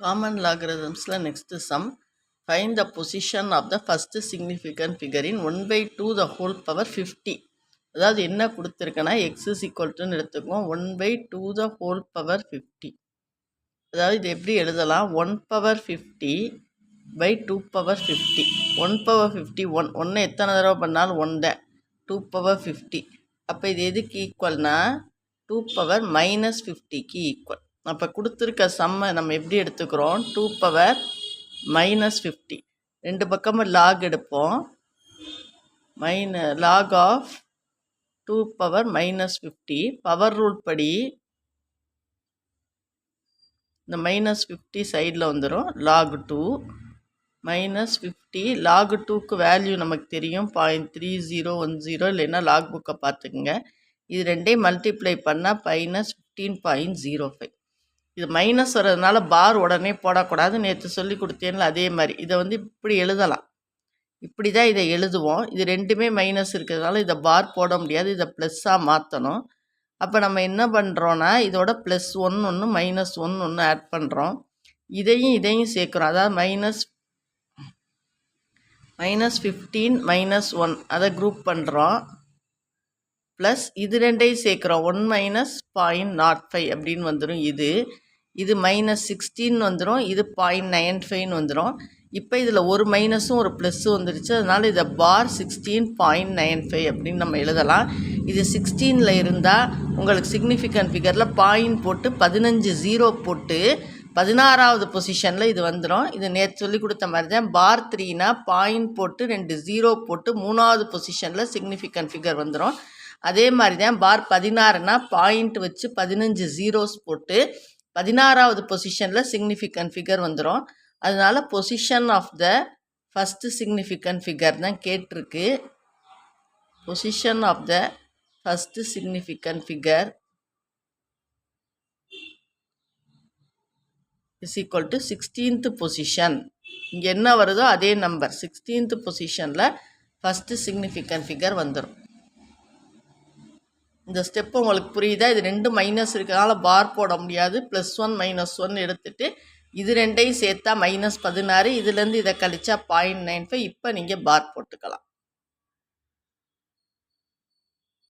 Common logarithmsல next sum. Find the position of the first significant figure in 1/2 the whole power 50. அதாவது என்ன கொடுத்துருக்குன்னா x is equal to எடுத்துக்குவோம் 1/2 the whole power 50. அதாவது இது எப்படி எழுதலாம் 1 power 50 by 2 power 50. 1 power 50 1 எத்தனை தடவை பண்ணாலும் 1 தான் 2 power 50. அப்போ இது எதுக்கு ஈக்குவல்னா 2 power minus 50க்கு ஈக்குவல். அப்போ கொடுத்துருக்க சம்மை நம்ம எப்படி எடுத்துக்கிறோம் 2 power minus 50 ரெண்டு பக்கமும் லாக் எடுப்போம் log of 2 power minus 50 power rule படி இந்த மைனஸ் 50 சைடில் வந்துடும் லாக் 2 மைனஸ் 50 லாக் 2க்கு வேல்யூ நமக்கு தெரியும் 0.3010 இல்லைன்னா லாக் புக்கை பார்த்துக்குங்க. இது ரெண்டையும் மல்டிப்ளை பண்ணால் மைனஸ் 15.05. இது மைனஸ் வர்றதுனால பார் உடனே போடக்கூடாது. நேற்று சொல்லி கொடுத்தேன்ல அதே மாதிரி இதை இப்படி எழுதலாம். இப்படி தான் இதை எழுதுவோம். இது ரெண்டுமே மைனஸ் இருக்கிறதுனால இதை பார் போட முடியாது. இதை ப்ளஸ்ஸாக மாற்றணும். அப்போ நம்ம என்ன பண்ணுறோன்னா இதோட +1 ஒன்று -1 ஒன்று ஆட் பண்ணுறோம். இதையும் சேர்க்குறோம். அதாவது -15 -1 அதை குரூப் பண்ணுறோம். ப்ளஸ் இது ரெண்டையும் சேர்க்குறோம் 1 -0.05 அப்படின்னு வந்துடும். இது -16 வந்துடும். இது 0.95 வந்துடும். இப்போ இதில் ஒரு மைனஸும் ஒரு ப்ளஸ்ஸும் வந்துடுச்சு. அதனால் இதை பார் 16.95 அப்படின்னு நம்ம எழுதலாம். இது 16ல் இருந்தால் உங்களுக்கு சிக்னிஃபிகண்ட் ஃபிகரில் பாயிண்ட் போட்டு 15 0 போட்டு 16வது பொசிஷனில் இது வந்துடும். இது நேற்று சொல்லி கொடுத்த மாதிரி தான். பார் 3னா பாயிண்ட் போட்டு 2 0 போட்டு 3வது பொசிஷனில் சிக்னிஃபிகண்ட் ஃபிகர் வந்துடும். அதே மாதிரி தான் பார் 16னா பாயிண்ட் வச்சு 15 zeros போட்டு 16வது பொசிஷனில் சிக்னிஃபிகண்ட் ஃபிகர் வந்துடும். அதனால position of the first significant figure தான் கேட்டிருக்கு. Position of the first significant figure is equal to 16th position. இங்கே என்ன வருதோ அதே நம்பர் 16th பொசிஷனில் ஃபஸ்ட்டு சிக்னிஃபிகண்ட் ஃபிகர் வந்துடும். இந்த ஸ்டெப்பு உங்களுக்கு புரியுதா? இது ரெண்டு மைனஸ் இருக்கிறதுனால பார் போட முடியாது. +1 -1 எடுத்துகிட்டு இது ரெண்டையும் சேர்த்தா -16. இதுலேருந்து இதை கழிச்சா 0.95. இப்போ நீங்கள் பார் போட்டுக்கலாம்.